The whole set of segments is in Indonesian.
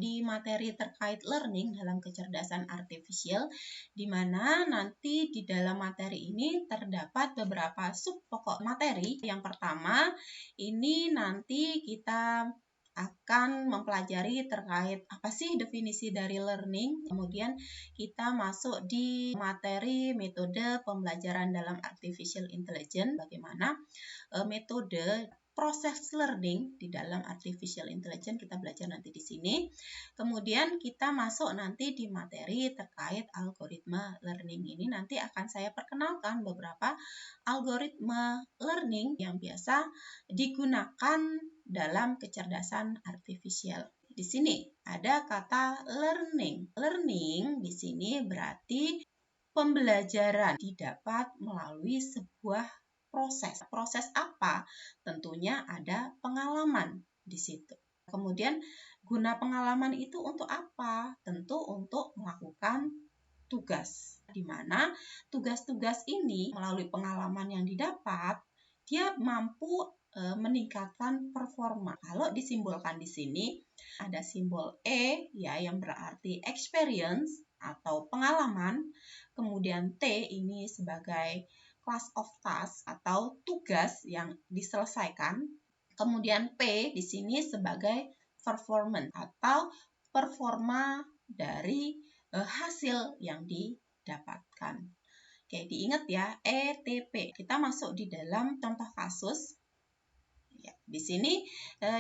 di materi terkait learning dalam kecerdasan artifisial, di mana nanti di dalam materi ini terdapat beberapa sub pokok materi. Yang pertama, ini nanti kita akan mempelajari terkait apa sih definisi dari learning. Kemudian kita masuk di materi metode pembelajaran dalam artificial intelligence, bagaimana metode proses learning di dalam artificial intelligence kita belajar nanti di sini. Kemudian kita masuk nanti di materi terkait algoritma learning. Ini nanti akan saya perkenalkan beberapa algoritma learning yang biasa digunakan dalam kecerdasan artifisial. Di sini ada kata learning. Learning di sini berarti pembelajaran didapat melalui sebuah proses. Proses apa? Tentunya ada pengalaman di situ. Kemudian guna pengalaman itu untuk apa? Tentu untuk melakukan tugas. Di mana tugas-tugas ini melalui pengalaman yang didapat, dia mampu meningkatkan performa. Kalau disimbolkan di sini ada simbol E ya yang berarti experience atau pengalaman. Kemudian T ini sebagai class of task atau tugas yang diselesaikan. Kemudian P di sini sebagai performance atau performa dari hasil yang didapatkan. Oke, diingat ya, ETP. Kita masuk di dalam contoh kasus. Ya, di sini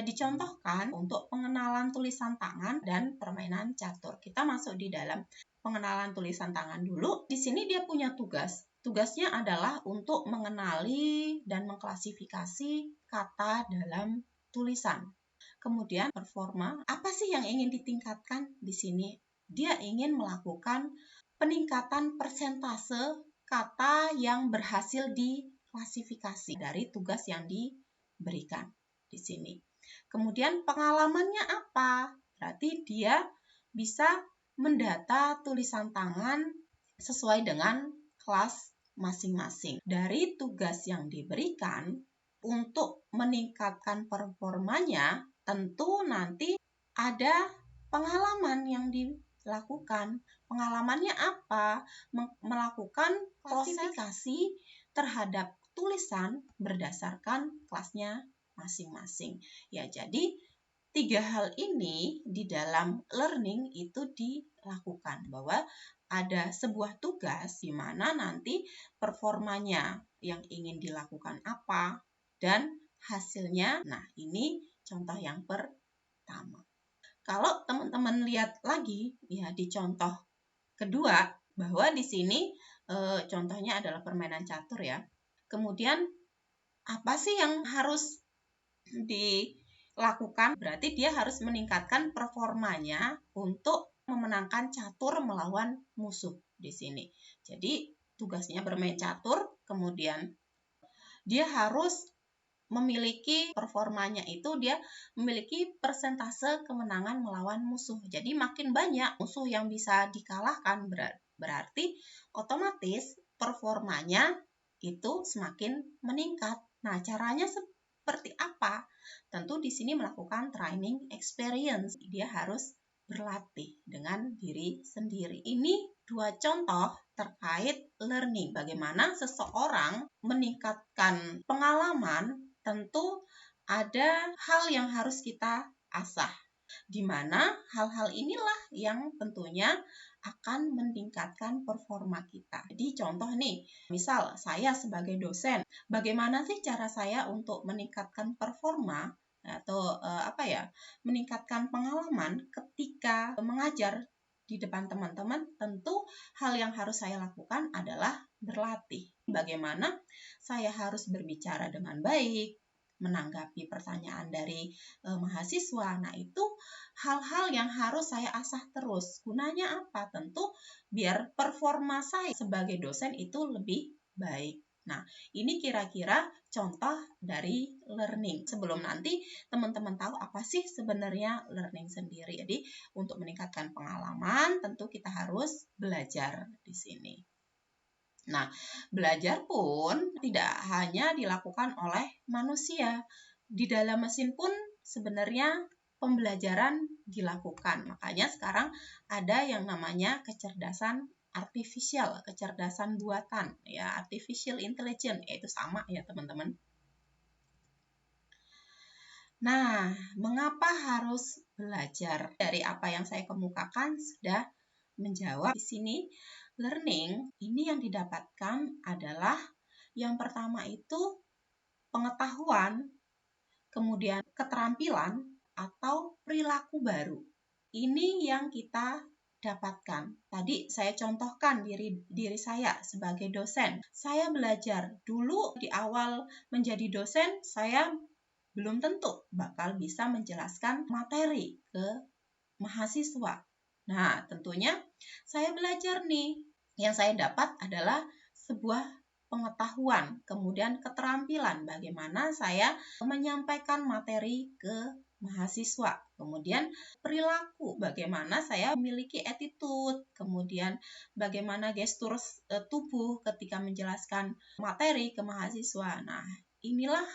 dicontohkan untuk pengenalan tulisan tangan dan permainan catur. Kita masuk di dalam pengenalan tulisan tangan dulu. Di sini dia punya tugas. Tugasnya adalah untuk mengenali dan mengklasifikasi kata dalam tulisan. Kemudian performa, apa sih yang ingin ditingkatkan di sini? Dia ingin melakukan peningkatan persentase kata yang berhasil diklasifikasi dari tugas yang diberikan di sini. Kemudian pengalamannya apa? Berarti dia bisa mendata tulisan tangan sesuai dengan kelas masing-masing. Dari tugas yang diberikan untuk meningkatkan performanya, tentu nanti ada pengalaman yang dilakukan. Pengalamannya apa? Melakukan klasifikasi terhadap tulisan berdasarkan kelasnya masing-masing. Ya, jadi 3 hal ini di dalam learning itu dilakukan, bahwa ada sebuah tugas di mana nanti performanya yang ingin dilakukan apa dan hasilnya. Nah, ini contoh yang pertama. Kalau teman-teman lihat lagi ya di contoh kedua, bahwa di sini contohnya adalah permainan catur ya. Kemudian apa sih yang harus dilakukan? Berarti dia harus meningkatkan performanya untuk memenangkan catur melawan musuh di sini. Jadi tugasnya bermain catur, kemudian dia harus memiliki performanya itu, dia memiliki persentase kemenangan melawan musuh. Jadi makin banyak musuh yang bisa dikalahkan, berarti otomatis performanya itu semakin meningkat. Nah, caranya seperti apa? Tentu di sini melakukan training experience. Dia harus berlatih dengan diri sendiri. Ini 2 contoh terkait learning. Bagaimana seseorang meningkatkan pengalaman, tentu ada hal yang harus kita asah. Di mana hal-hal inilah yang tentunya akan meningkatkan performa kita. Jadi contoh nih, misal saya sebagai dosen, bagaimana sih cara saya untuk meningkatkan performa atau meningkatkan pengalaman ketika mengajar di depan teman-teman? Tentu hal yang harus saya lakukan adalah berlatih. Bagaimana saya harus berbicara dengan baik, menanggapi pertanyaan dari mahasiswa. Nah, itu hal-hal yang harus saya asah terus. Gunanya apa? Tentu biar performa saya sebagai dosen itu lebih baik. Nah, ini kira-kira contoh dari learning. Sebelum nanti teman-teman tahu apa sih sebenarnya learning sendiri. Jadi, untuk meningkatkan pengalaman, tentu kita harus belajar di sini. Nah, belajar pun tidak hanya dilakukan oleh manusia. Di dalam mesin pun sebenarnya pembelajaran dilakukan. Makanya sekarang ada yang namanya kecerdasan artifisial, kecerdasan buatan, ya, artificial intelligence, itu sama ya teman-teman. Nah, mengapa harus belajar? Dari apa yang saya kemukakan sudah menjawab di sini. Learning ini yang didapatkan adalah yang pertama itu pengetahuan, kemudian keterampilan atau perilaku baru. Ini yang kita dapatkan. Tadi saya contohkan diri saya sebagai dosen. Saya belajar dulu di awal menjadi dosen, saya belum tentu bakal bisa menjelaskan materi ke mahasiswa. Nah, tentunya saya belajar nih. Yang saya dapat adalah sebuah pengetahuan, kemudian keterampilan bagaimana saya menyampaikan materi ke mahasiswa. Kemudian perilaku, bagaimana saya memiliki attitude, kemudian bagaimana gestur tubuh ketika menjelaskan materi ke mahasiswa. Nah, inilah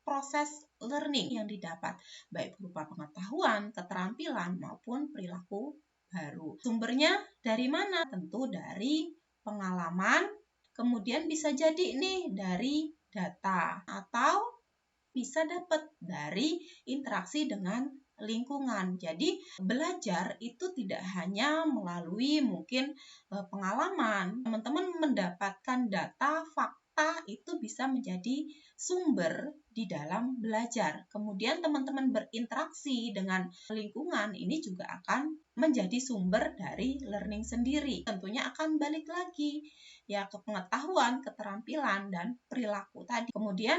proses learning yang didapat, baik berupa pengetahuan, keterampilan, maupun perilaku baru. Sumbernya dari mana? Tentu dari pengalaman, kemudian bisa jadi nih dari data, atau bisa dapat dari interaksi dengan lingkungan. Jadi belajar itu tidak hanya melalui mungkin pengalaman. Teman-teman mendapatkan data, fakta itu bisa menjadi sumber di dalam belajar. Kemudian teman-teman berinteraksi dengan lingkungan, ini juga akan menjadi sumber dari learning sendiri. Tentunya akan balik lagi ya ke pengetahuan, keterampilan, dan perilaku tadi. Kemudian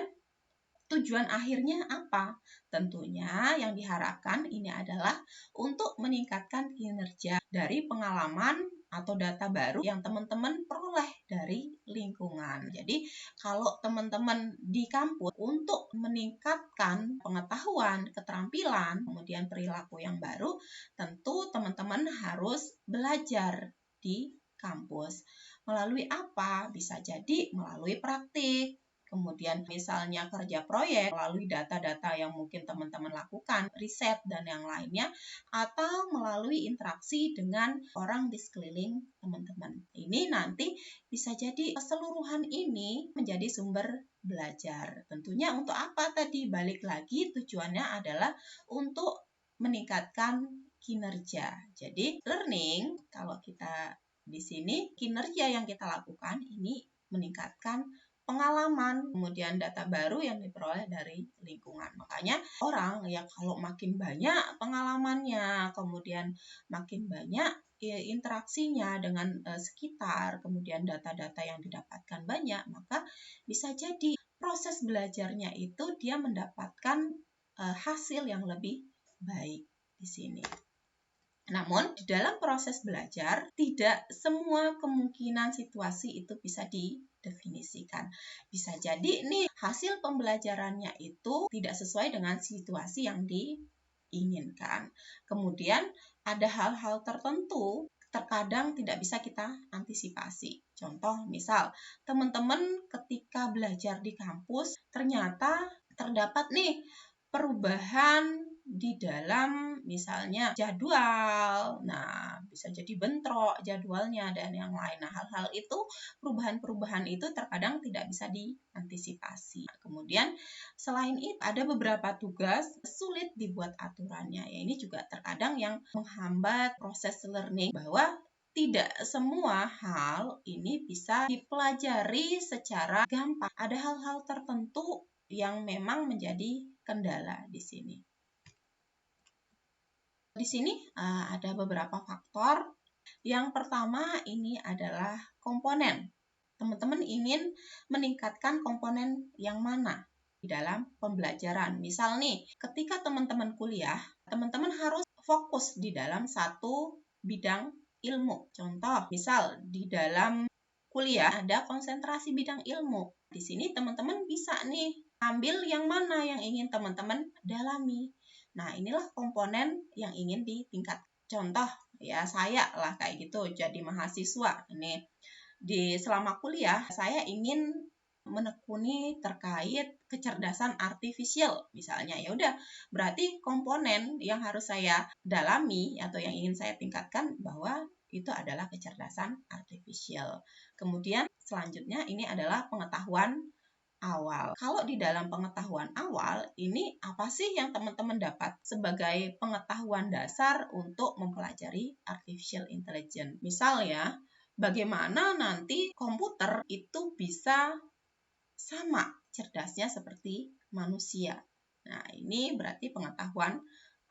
tujuan akhirnya apa? Tentunya yang diharapkan ini adalah untuk meningkatkan kinerja dari pengalaman atau data baru yang teman-teman peroleh dari lingkungan. Jadi kalau teman-teman di kampus untuk meningkatkan pengetahuan, keterampilan, kemudian perilaku yang baru, tentu teman-teman harus belajar di kampus. Melalui apa? Bisa jadi melalui praktik. Kemudian misalnya kerja proyek melalui data-data yang mungkin teman-teman lakukan, riset dan yang lainnya, atau melalui interaksi dengan orang di sekeliling teman-teman. Ini nanti bisa jadi keseluruhan ini menjadi sumber belajar. Tentunya untuk apa tadi? Balik lagi tujuannya adalah untuk meningkatkan kinerja. Jadi learning, kalau kita di sini kinerja yang kita lakukan ini meningkatkan pengalaman, kemudian data baru yang diperoleh dari lingkungan. Makanya orang ya kalau makin banyak pengalamannya, kemudian makin banyak interaksinya dengan sekitar, kemudian data-data yang didapatkan banyak, maka bisa jadi proses belajarnya itu dia mendapatkan hasil yang lebih baik di sini. Namun, di dalam proses belajar, tidak semua kemungkinan situasi itu bisa didefinisikan. Bisa jadi nih, hasil pembelajarannya itu tidak sesuai dengan situasi yang diinginkan. Kemudian, ada hal-hal tertentu terkadang tidak bisa kita antisipasi. Contoh, misal, teman-teman ketika belajar di kampus, ternyata terdapat nih perubahan di dalam misalnya jadwal. Nah, bisa jadi bentrok jadwalnya dan yang lain. Nah, hal-hal itu, perubahan-perubahan itu terkadang tidak bisa diantisipasi. Kemudian selain itu ada beberapa tugas sulit dibuat aturannya. Ya, ini juga terkadang yang menghambat proses learning, bahwa tidak semua hal ini bisa dipelajari secara gampang. Ada hal-hal tertentu yang memang menjadi kendala di sini. Di sini ada beberapa faktor. Yang pertama ini adalah komponen. Teman-teman ingin meningkatkan komponen yang mana di dalam pembelajaran. Misal nih, ketika teman-teman kuliah, teman-teman harus fokus di dalam satu bidang ilmu. Contoh, misal di dalam kuliah ada konsentrasi bidang ilmu. Di sini teman-teman bisa nih ambil yang mana yang ingin teman-teman dalami. Nah, inilah komponen yang ingin ditingkat. Contoh, ya saya lah kayak gitu, jadi mahasiswa. Ini selama kuliah, saya ingin menekuni terkait kecerdasan artifisial misalnya, ya udah berarti komponen yang harus saya dalami atau yang ingin saya tingkatkan bahwa itu adalah kecerdasan artifisial. Kemudian selanjutnya ini adalah pengetahuan awal. Kalau di dalam pengetahuan awal, ini apa sih yang teman-teman dapat sebagai pengetahuan dasar untuk mempelajari artificial intelligence? Misal ya, bagaimana nanti komputer itu bisa sama cerdasnya seperti manusia. Nah, ini berarti pengetahuan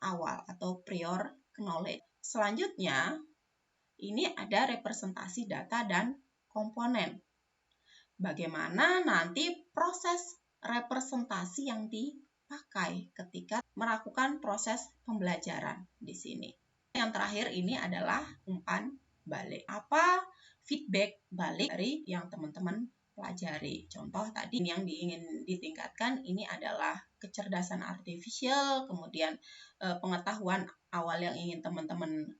awal atau prior knowledge. Selanjutnya, ini ada representasi data dan komponen. Bagaimana nanti proses representasi yang dipakai ketika melakukan proses pembelajaran di sini. Yang terakhir ini adalah umpan balik. Apa feedback balik dari yang teman-teman pelajari? Contoh tadi yang ingin ditingkatkan ini adalah kecerdasan artifisial, kemudian pengetahuan awal yang ingin teman-teman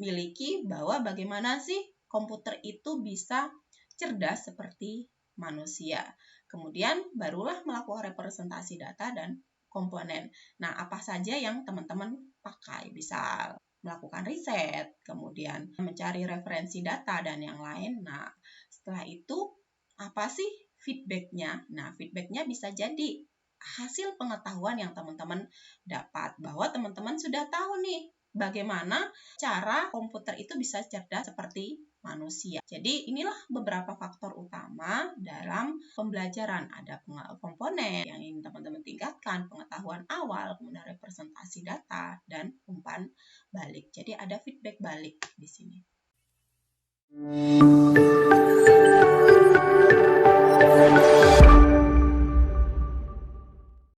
miliki bahwa bagaimana sih komputer itu bisa cerdas seperti manusia. Kemudian barulah melakukan representasi data dan komponen. Nah, apa saja yang teman-teman pakai? Bisa melakukan riset, kemudian mencari referensi data dan yang lain. Nah, setelah itu apa sih feedbacknya? Nah, feedbacknya bisa jadi hasil pengetahuan yang teman-teman dapat, bahwa teman-teman sudah tahu nih bagaimana cara komputer itu bisa cerdas seperti manusia. Jadi inilah beberapa faktor utama dalam pembelajaran. Ada komponen yang ingin teman-teman tingkatkan, pengetahuan awal, kemudian representasi data, dan umpan balik. Jadi ada feedback balik di sini.